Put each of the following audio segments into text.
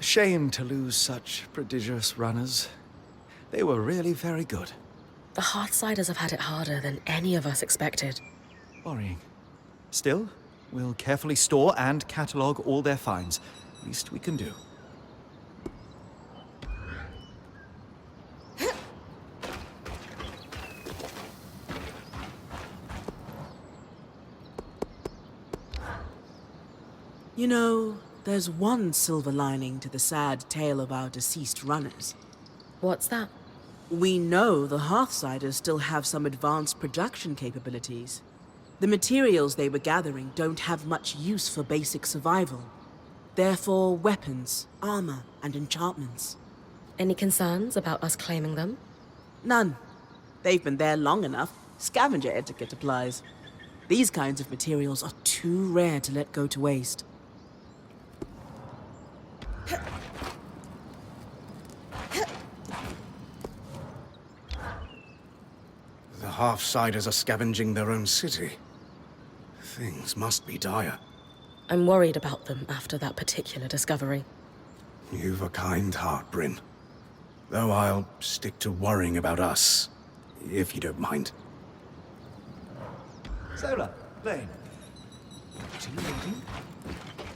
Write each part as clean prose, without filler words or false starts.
Shame to lose such prodigious runners. They were really very good. The Hearthsiders have had it harder than any of us expected. Worrying. Still, we'll carefully store and catalogue all their finds. Least we can do. You know, there's one silver lining to the sad tale of our deceased runners. What's that? We know the Hearthsiders still have some advanced production capabilities. The materials they were gathering don't have much use for basic survival. Therefore, weapons, armor, and enchantments. Any concerns about us claiming them? None. They've been there long enough. Scavenger etiquette applies. These kinds of materials are too rare to let go to waste. The Half-Siders are scavenging their own city. Things must be dire. I'm worried about them after that particular discovery. You've a kind heart, Brynn. Though I'll stick to worrying about us, if you don't mind. Sarah, Lane. What are you reading?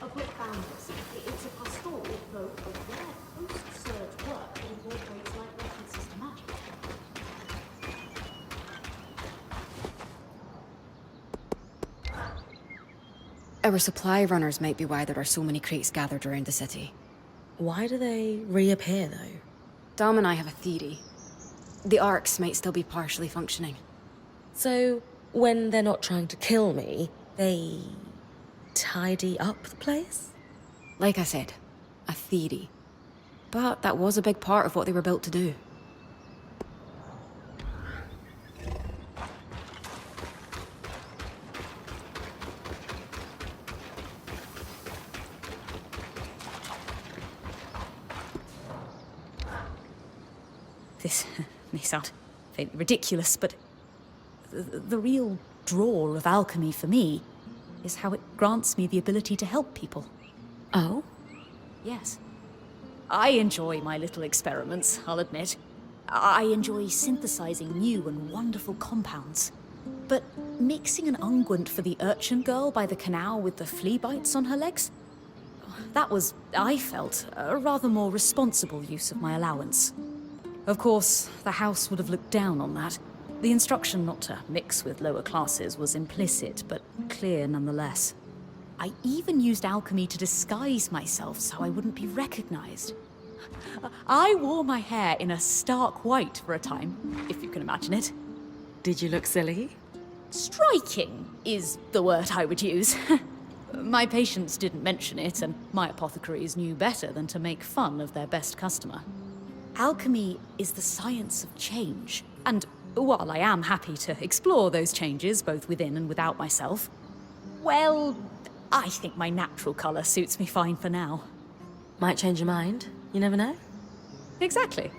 A book bound us. It's a pastoral, though a rare post-surge work that incorporates light references to magic. Our supply runners might be why there are so many crates gathered around the city. Why do they reappear, though? Dom and I have a theory. The arcs might still be partially functioning. So, when they're not trying to kill me, they tidy up the place? Like I said, a theory. But that was a big part of what they were built to do. This may sound fairly ridiculous, but the real draw of alchemy for me is how it grants me the ability to help people. Oh? Yes. I enjoy my little experiments, I'll admit. I enjoy synthesizing new and wonderful compounds. But mixing an unguent for the urchin girl by the canal with the flea bites on her legs? That was, I felt, a rather more responsible use of my allowance. Of course, the house would have looked down on that. The instruction not to mix with lower classes was implicit, but clear nonetheless. I even used alchemy to disguise myself so I wouldn't be recognized. I wore my hair in a stark white for a time, if you can imagine it. Did you look silly? Striking is the word I would use. My patients didn't mention it, and my apothecaries knew better than to make fun of their best customer. Alchemy is the science of change, and while I am happy to explore those changes both within and without myself, well, I think my natural color suits me fine for now. Might change your mind. You never know. Exactly.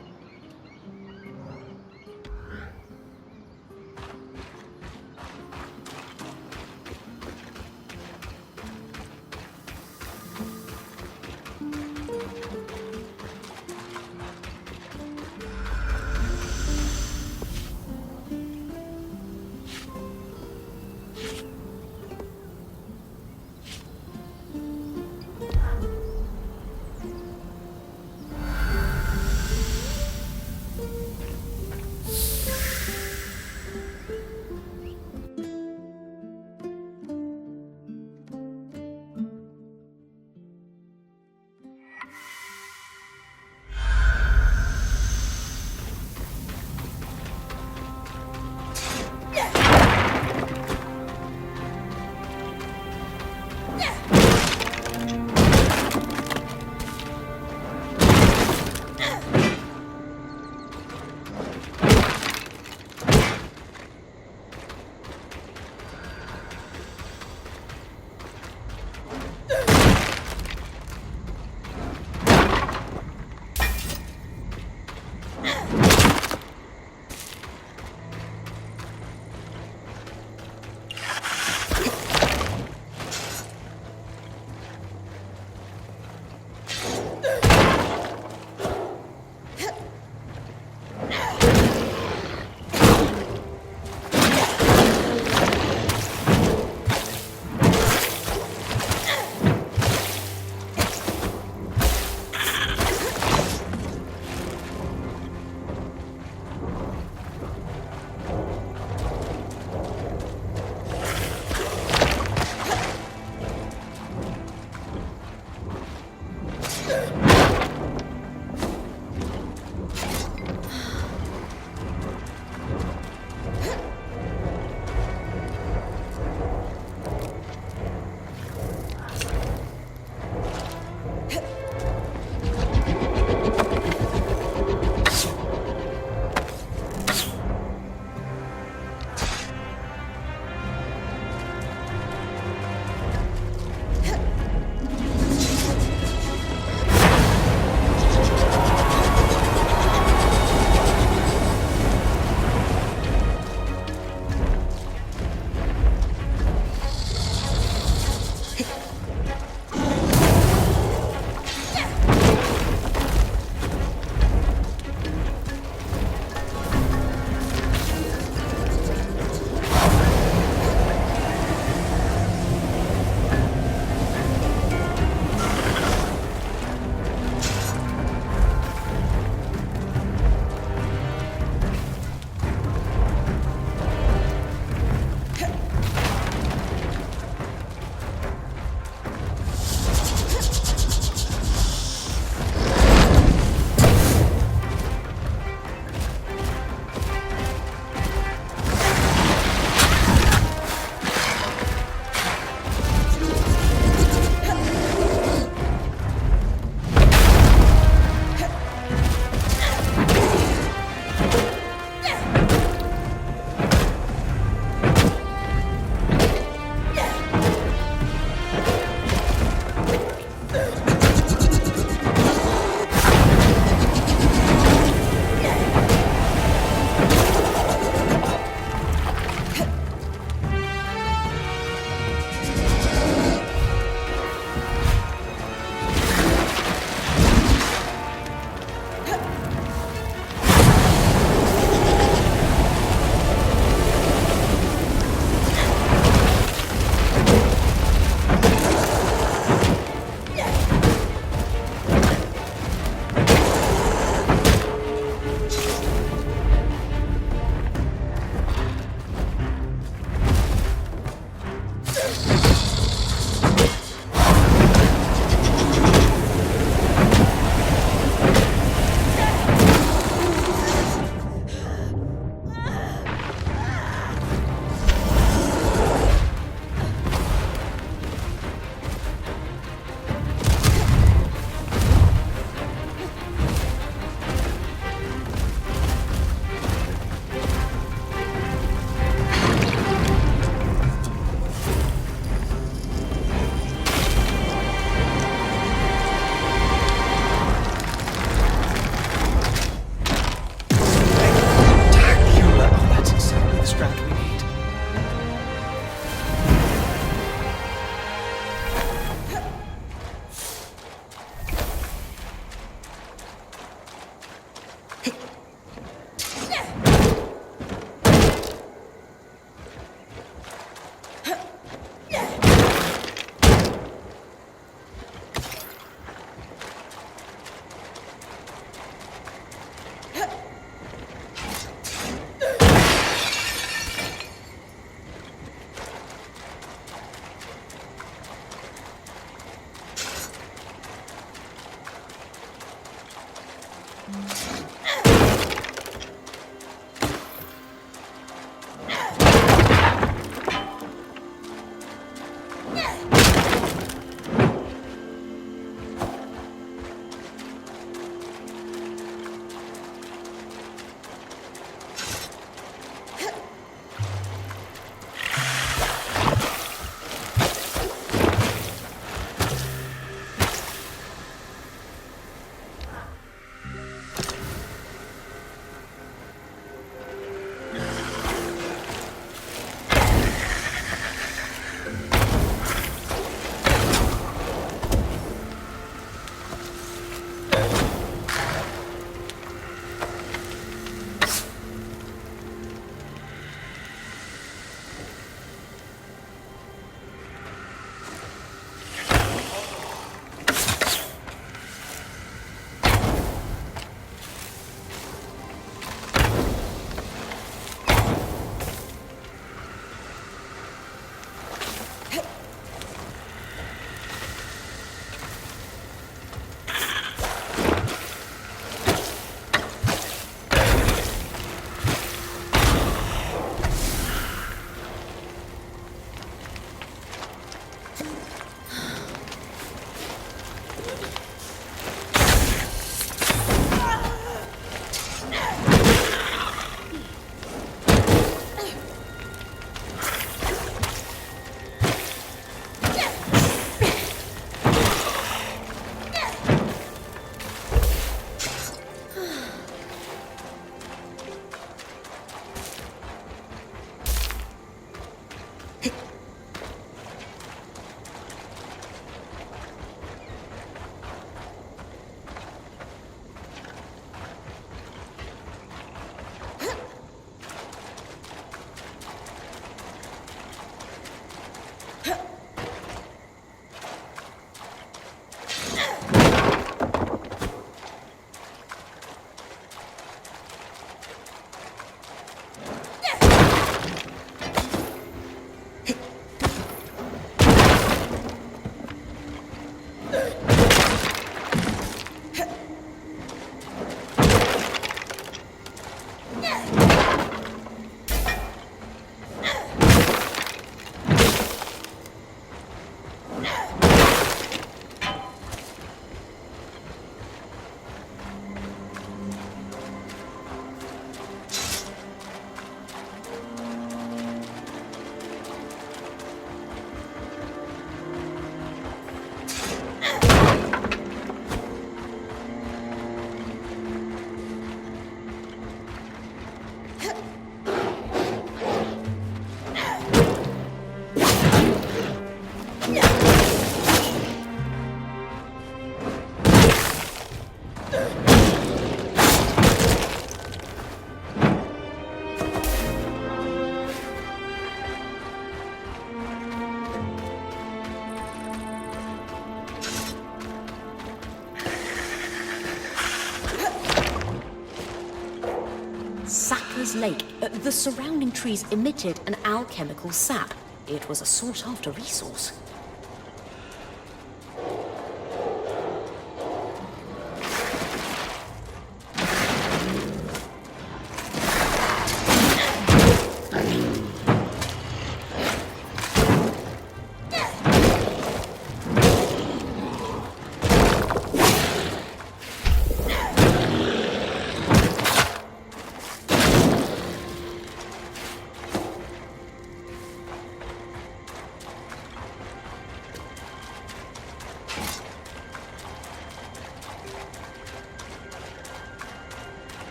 Sapper's Lake. The surrounding trees emitted an alchemical sap. It was a sought-after resource.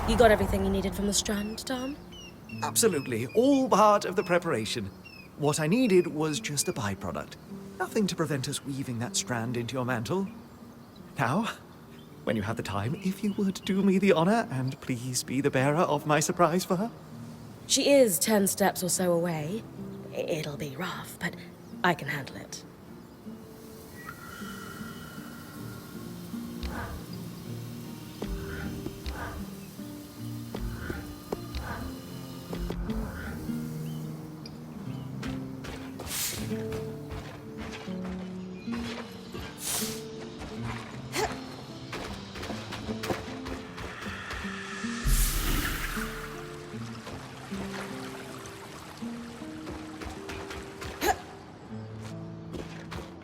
You got everything you needed from the Strand, Tom? Absolutely, all part of the preparation. What I needed was just a byproduct. Nothing to prevent us weaving that strand into your mantle. Now, when you have the time, if you would do me the honor and please be the bearer of my surprise for her. She is 10 steps or so away. It'll be rough, but I can handle it.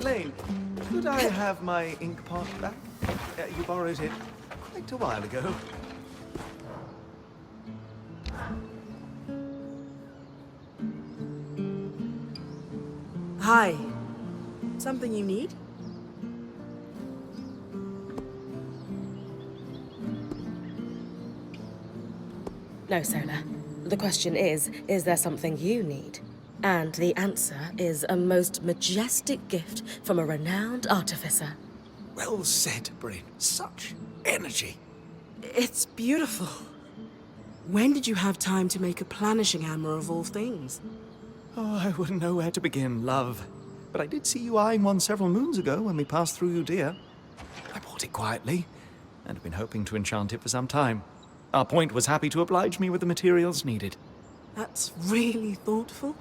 Lane, could I have my ink pot back? You borrowed it quite a while ago. Hi. Something you need? No, Sola. The question is there something you need? And the answer is a most majestic gift from a renowned artificer. Well said, Brynn. Such energy. It's beautiful. When did you have time to make a planishing hammer of all things? Oh, I wouldn't know where to begin, love. But I did see you eyeing one several moons ago when we passed through Udea. I bought it quietly, and have been hoping to enchant it for some time. Our point was happy to oblige me with the materials needed. That's really thoughtful.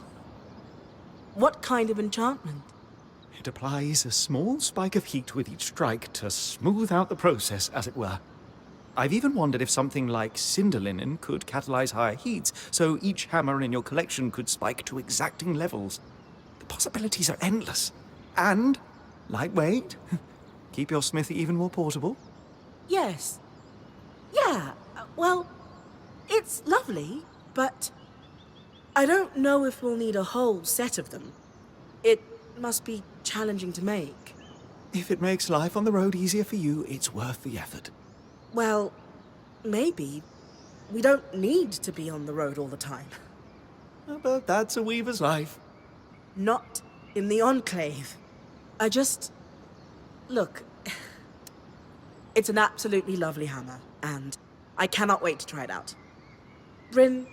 What kind of enchantment? It applies a small spike of heat with each strike to smooth out the process, as it were. I've even wondered if something like cinder linen could catalyze higher heats, so each hammer in your collection could spike to exacting levels. The possibilities are endless. And lightweight. Keep your smithy even more portable. Yes. Yeah, well, it's lovely, but I don't know if we'll need a whole set of them. It must be challenging to make. If it makes life on the road easier for you, it's worth the effort. Well, maybe. We don't need to be on the road all the time. But that's a weaver's life. Not in the Enclave. Look, it's an absolutely lovely hammer, and I cannot wait to try it out. Brynn,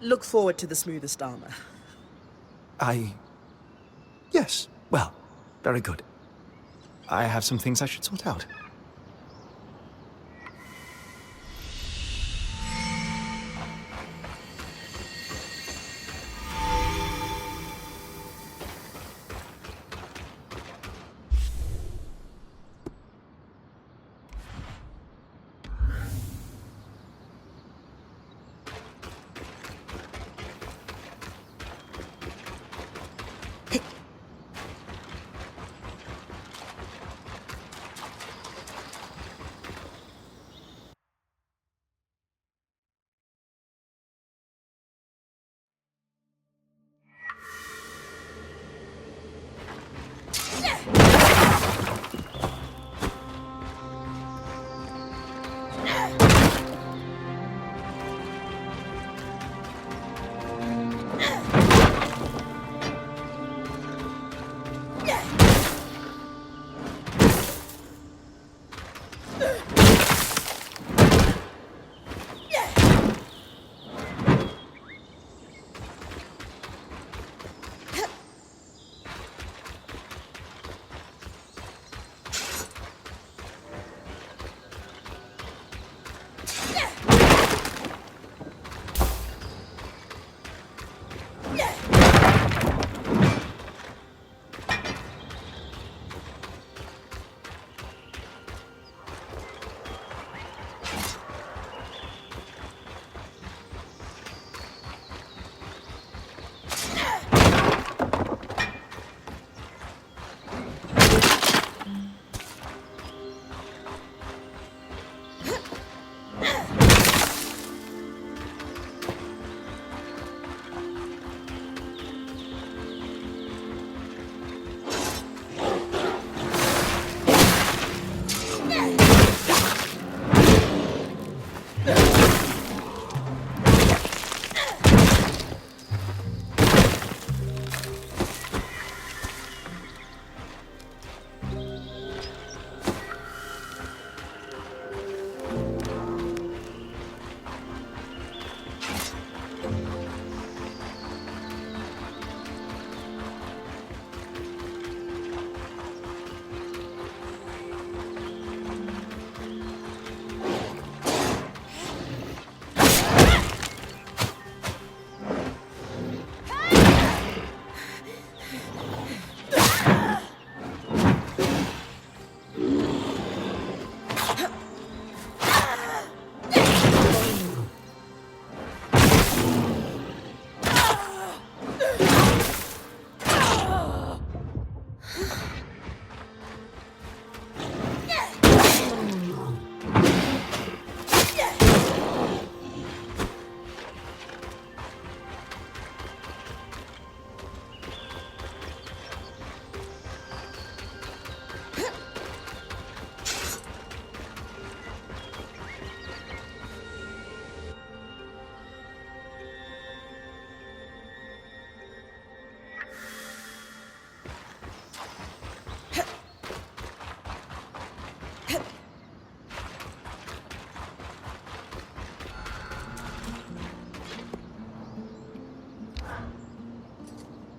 look forward to the smoothest armor. Yes, well, very good. I have some things I should sort out.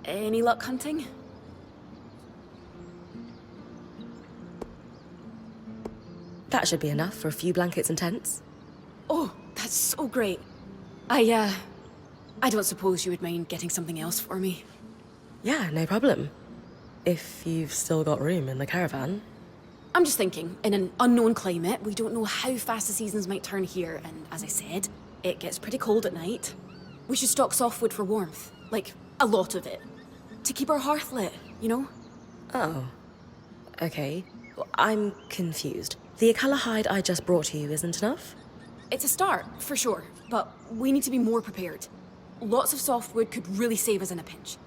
Any luck hunting? That should be enough for a few blankets and tents. Oh, that's so great. I don't suppose you would mind getting something else for me. Yeah, no problem. If you've still got room in the caravan. I'm just thinking, in an unknown climate, we don't know how fast the seasons might turn here, and as I said, it gets pretty cold at night. We should stock softwood for warmth. Like, a lot of it. To keep our hearth lit, you know? Oh. Okay. I'm confused. The Akala hide I just brought you isn't enough? It's a start, for sure, but we need to be more prepared. Lots of softwood could really save us in a pinch.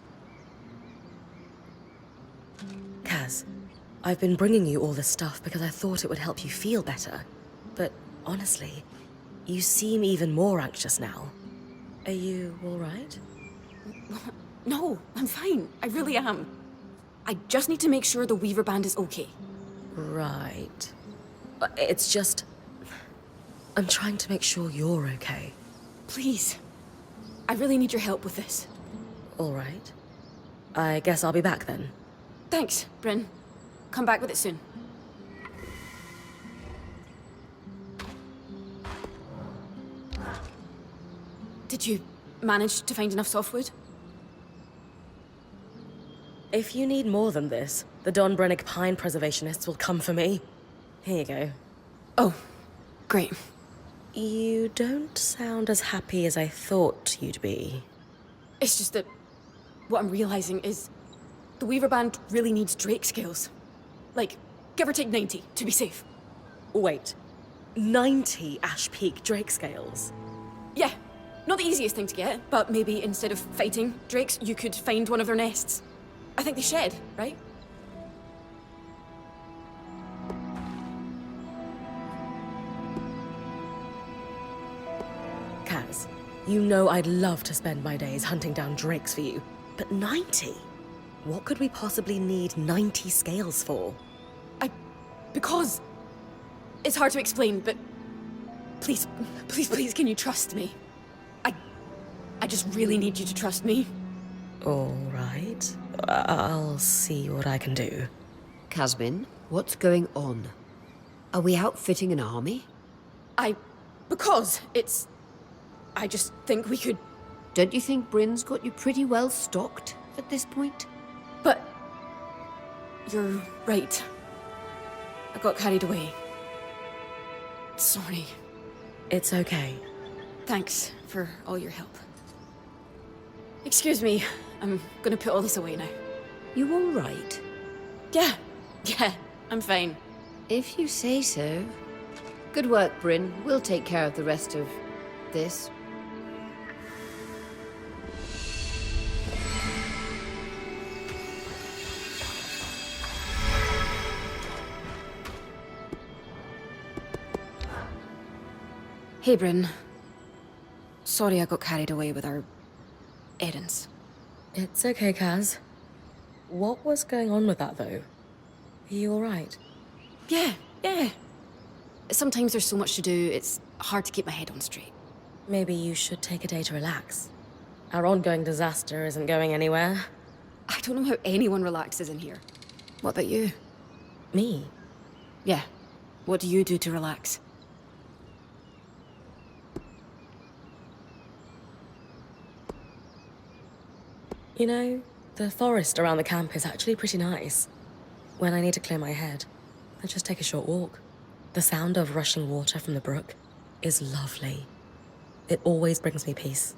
Kaz, I've been bringing you all this stuff because I thought it would help you feel better. But honestly, you seem even more anxious now. Are you all right? No, I'm fine. I really am. I just need to make sure the Weaver Band is okay. Right. It's just... I'm trying to make sure you're okay. Please. I really need your help with this. All right. I guess I'll be back then. Thanks, Brynn. Come back with it soon. Did you manage to find enough softwood? If you need more than this, the Don Brennick Pine Preservationists will come for me. Here you go. Oh, great. You don't sound as happy as I thought you'd be. It's just that what I'm realizing is the Weaver Band really needs Drake scales. Like, give or take 90 to be safe. Wait, 90 Ash Peak Drake scales? Yeah, not the easiest thing to get, but maybe instead of fighting drakes, you could find one of their nests. I think they shed, right? Kaz, you know I'd love to spend my days hunting down drakes for you, but 90? What could we possibly need 90 scales for? Because it's hard to explain, but please, can you trust me? I just really need you to trust me. All right. I'll see what I can do. Casbin, what's going on? Are we outfitting an army? Because I just think we could... Don't you think Brynn's got you pretty well stocked at this point? But you're right. I got carried away. Sorry. It's okay. Thanks for all your help. Excuse me, I'm gonna put all this away now. You all right? Yeah, I'm fine. If you say so. Good work, Brynn. We'll take care of the rest of this. Hey, Brynn. Sorry I got carried away with our errands. It's okay, Kaz. What was going on with that, though? Are you all right? Yeah. Sometimes there's so much to do, it's hard to keep my head on straight. Maybe you should take a day to relax. Our ongoing disaster isn't going anywhere. I don't know how anyone relaxes in here. What about you? Me? Yeah. What do you do to relax? You know, the forest around the camp is actually pretty nice. When I need to clear my head, I just take a short walk. The sound of rushing water from the brook is lovely. It always brings me peace.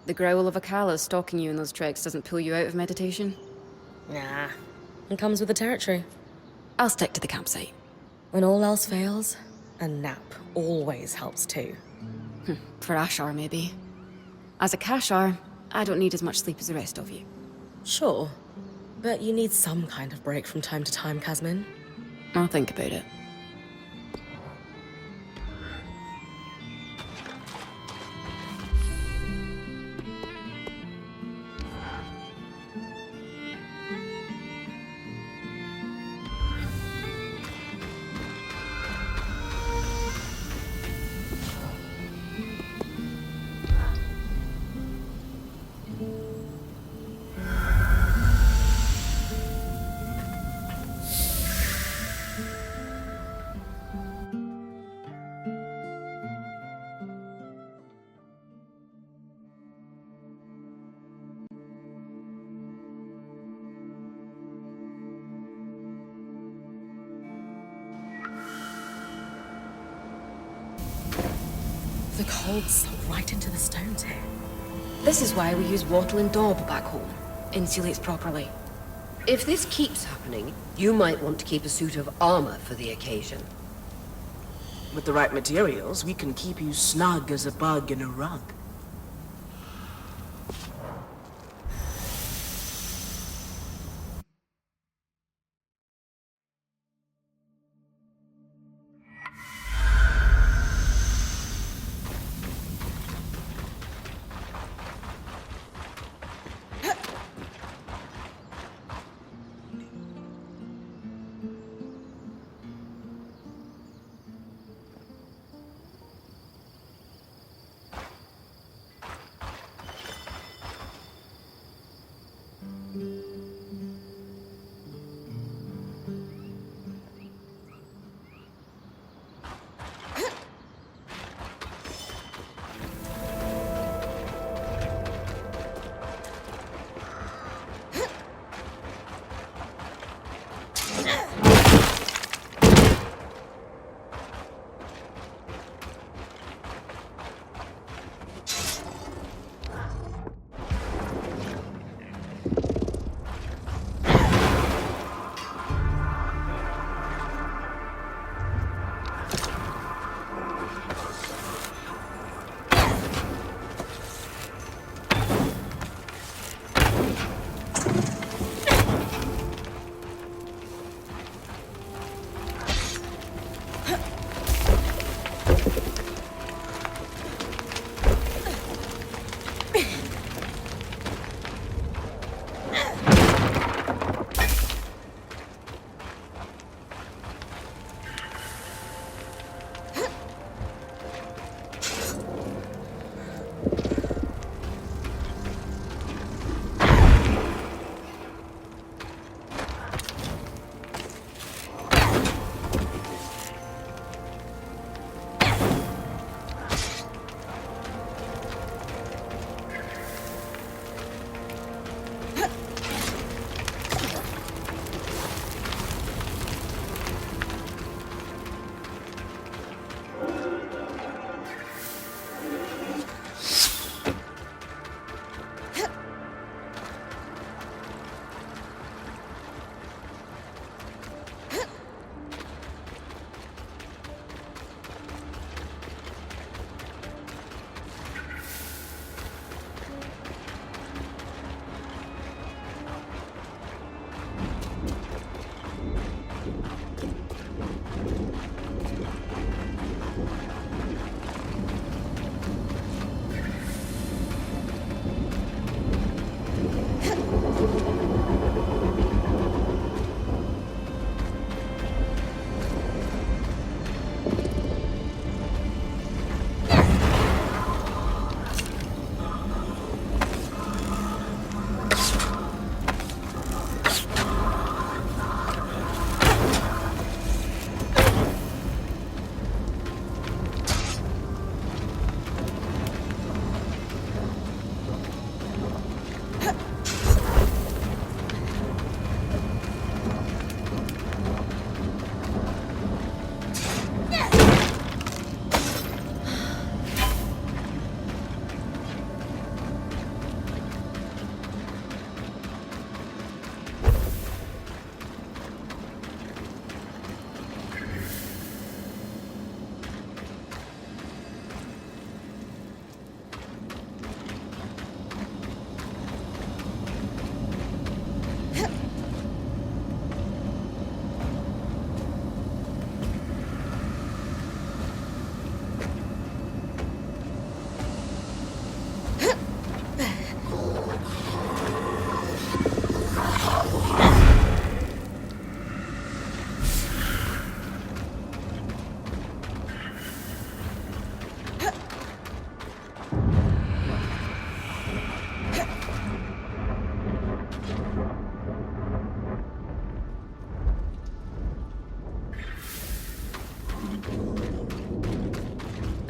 The growl of a Akala stalking you in those treks doesn't pull you out of meditation? Nah, it comes with the territory. I'll stick to the campsite. When all else fails, a nap always helps too. For Ashar, maybe. As a Kashar, I don't need as much sleep as the rest of you. Sure, but you need some kind of break from time to time, Casmin. I'll think about it. The cold sunk right into the stones here. This is why we use wattle and daub back home. Insulates properly. If this keeps happening, you might want to keep a suit of armor for the occasion. With the right materials, we can keep you snug as a bug in a rug.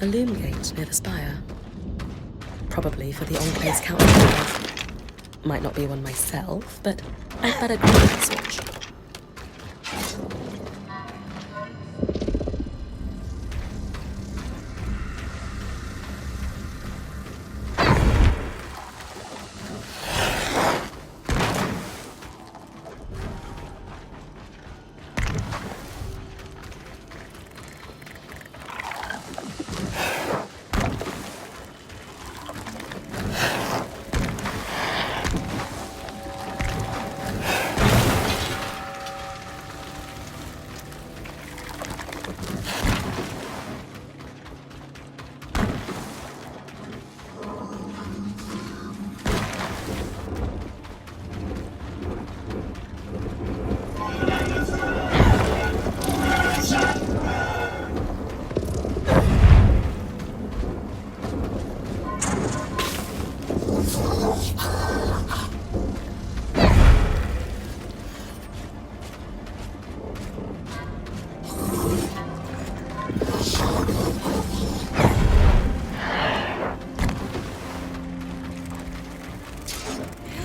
A loom gate near the spire. Probably for the Enclave's countdown. Might not be one myself, but I'd better grab the switch.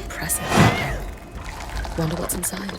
Press it. Wonder what's inside.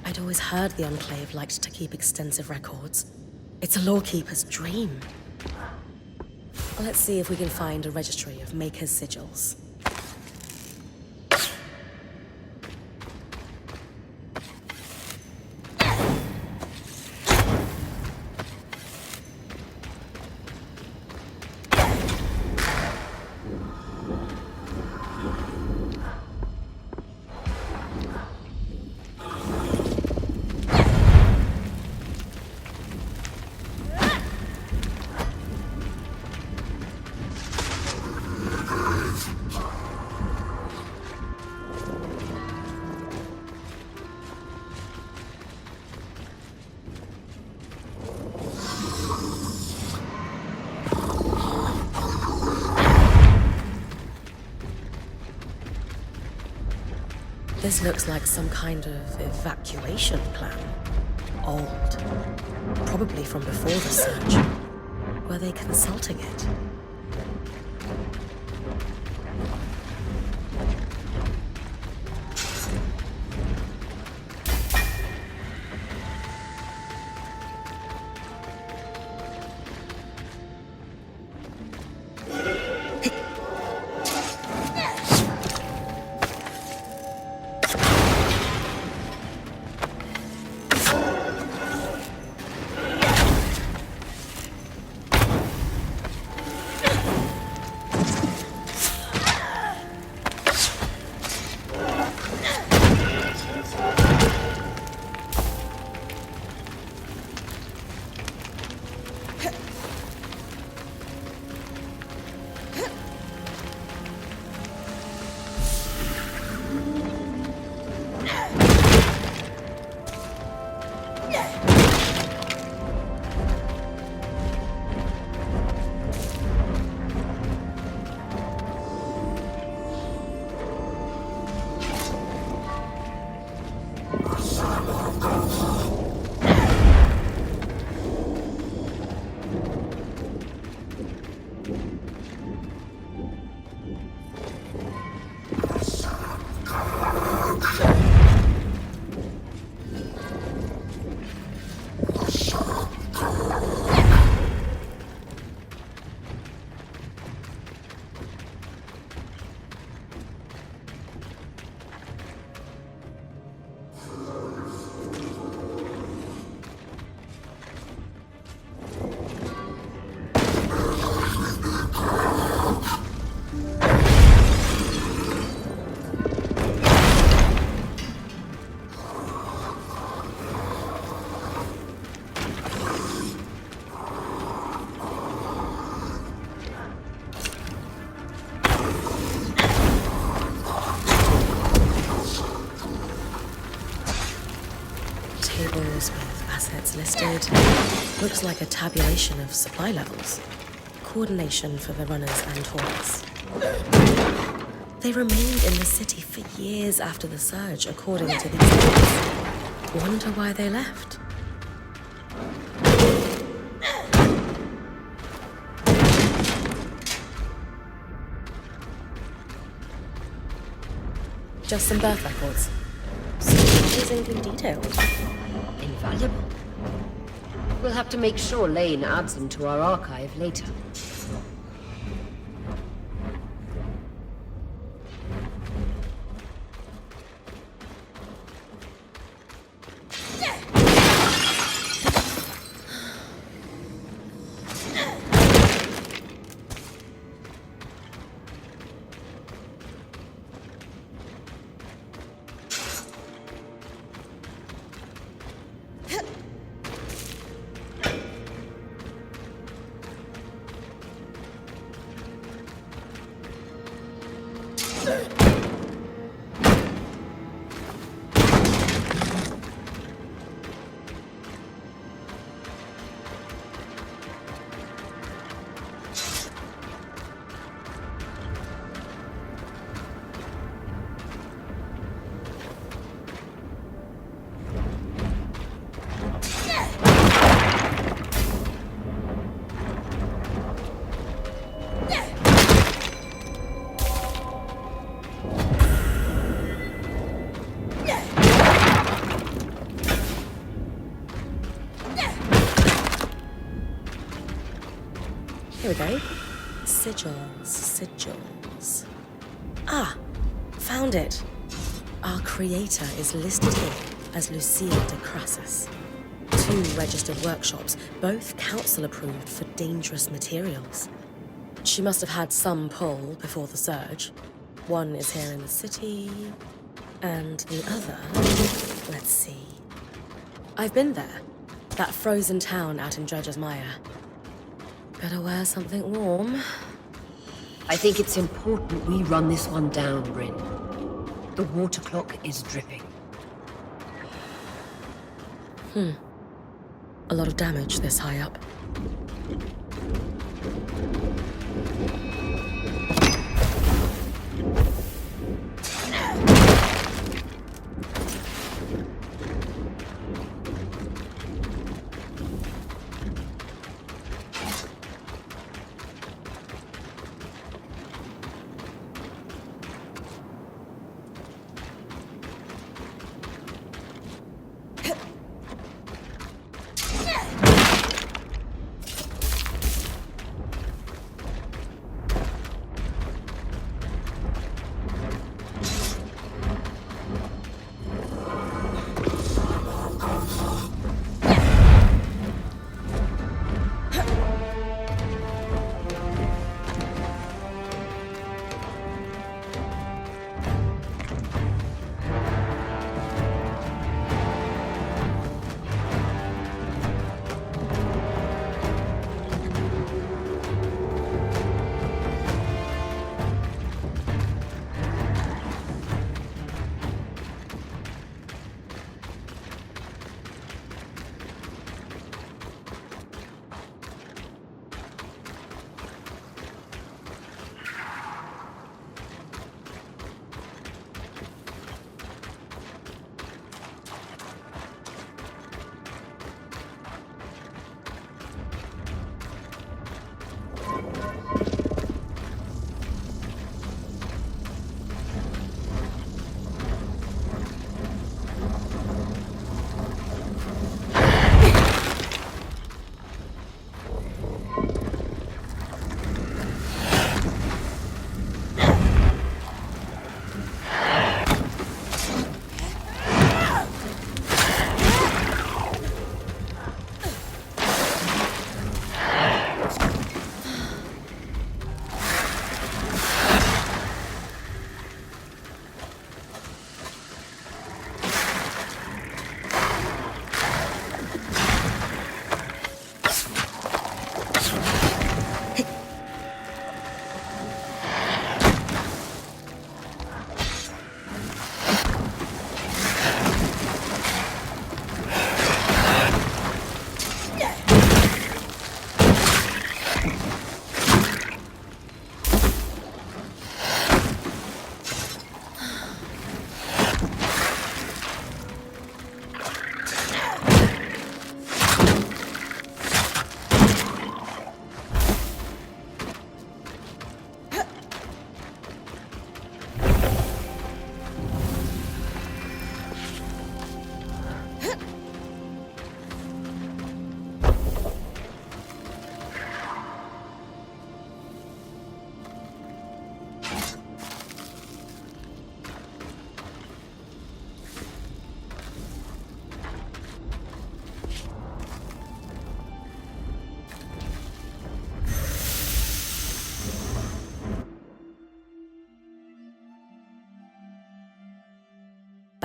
I'd always heard the Enclave liked to keep extensive records. It's a lawkeeper's dream. Let's see if we can find a registry of Maker's sigils. This looks like some kind of evacuation plan. Old. Probably from before the search. Were they consulting it? Looks like a tabulation of supply levels. Coordination for the runners and tourists. They remained in the city for years after the surge, according to these notes. Wonder why they left. Just some birth records. Surprisingly detailed. Invaluable. We'll have to make sure Lane adds them to our archive later. Here we go. Sigils. Ah, found it. Our creator is listed here as Lucia de Crassus. 2 registered workshops, both council approved for dangerous materials. She must have had some pull before the surge. One is here in the city, and the other, let's see. I've been there. That frozen town out in Dredger's Mire. Better wear something warm. I think it's important we run this one down, Brynn. The water clock is dripping. A lot of damage this high up.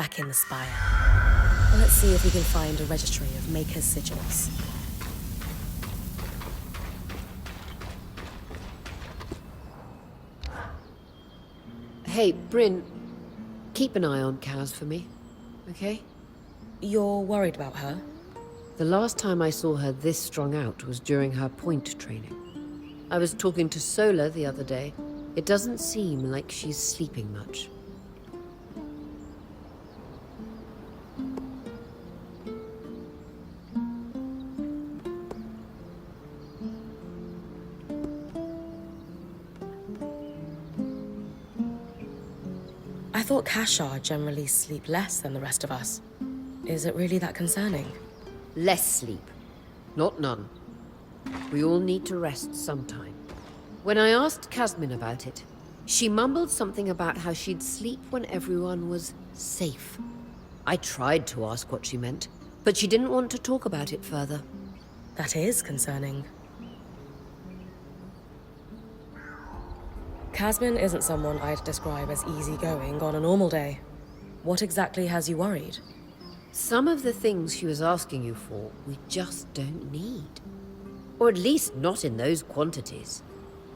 back in the spire. Let's see if we can find a registry of Maker's sigils. Hey, Brynn, keep an eye on Kaz for me, okay? You're worried about her? The last time I saw her this strung out was during her point training. I was talking to Sola the other day. It doesn't seem like she's sleeping much. I thought Kashar generally sleep less than the rest of us. Is it really that concerning? Less sleep, not none. We all need to rest sometime. When I asked Kasmin about it, she mumbled something about how she'd sleep when everyone was safe. I tried to ask what she meant, but she didn't want to talk about it further. That is concerning. Kasmin isn't someone I'd describe as easygoing on a normal day. What exactly has you worried? Some of the things she was asking you for, we just don't need. Or at least not in those quantities.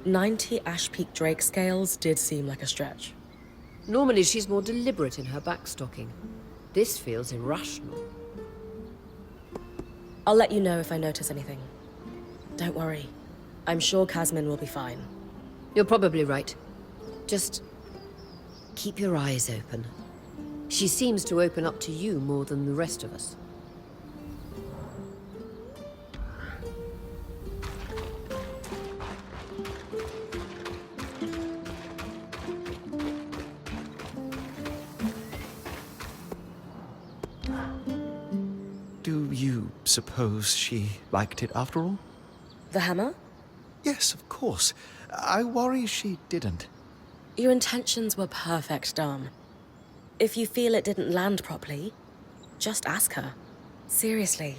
90 Ash Peak Drake scales did seem like a stretch. Normally she's more deliberate in her backstocking. This feels irrational. I'll let you know if I notice anything. Don't worry. I'm sure Kasmin will be fine. You're probably right. Just keep your eyes open. She seems to open up to you more than the rest of us. Do you suppose she liked it after all? The hammer? Yes, of course. I worry she didn't. Your intentions were perfect, Dom. If you feel it didn't land properly, just ask her. Seriously.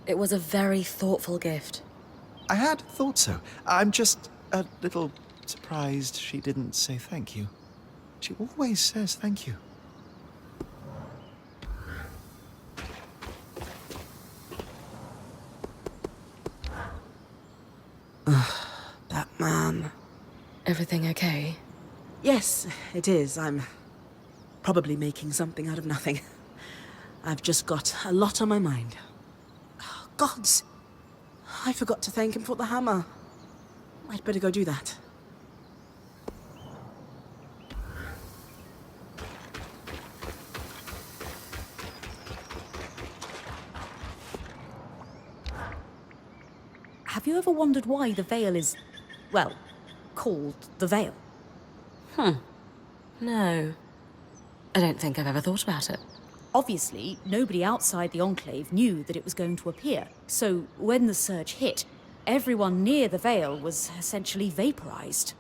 It was a very thoughtful gift. I had thought so. I'm just a little surprised she didn't say thank you. She always says thank you. Batman. Everything okay? Yes, it is. I'm probably making something out of nothing. I've just got a lot on my mind. Oh, gods! I forgot to thank him for the hammer. I'd better go do that. Have you ever wondered why the Veil is, well, called the Veil? No. I don't think I've ever thought about it. Obviously, nobody outside the Enclave knew that it was going to appear, so when the surge hit, everyone near the Veil was essentially vaporized.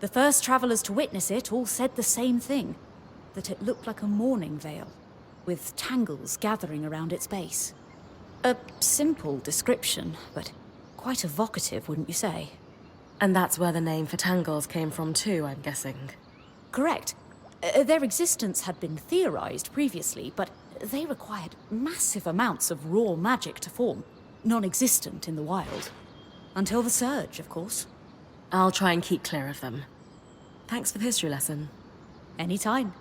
The first travelers to witness it all said the same thing, that it looked like a mourning veil, with tangles gathering around its base. A simple description, but quite evocative, wouldn't you say? And that's where the name for tangles came from too, I'm guessing. Correct. Their existence had been theorized previously, but they required massive amounts of raw magic to form, non-existent in the wild. Until the surge, of course. I'll try and keep clear of them. Thanks for the history lesson. Anytime.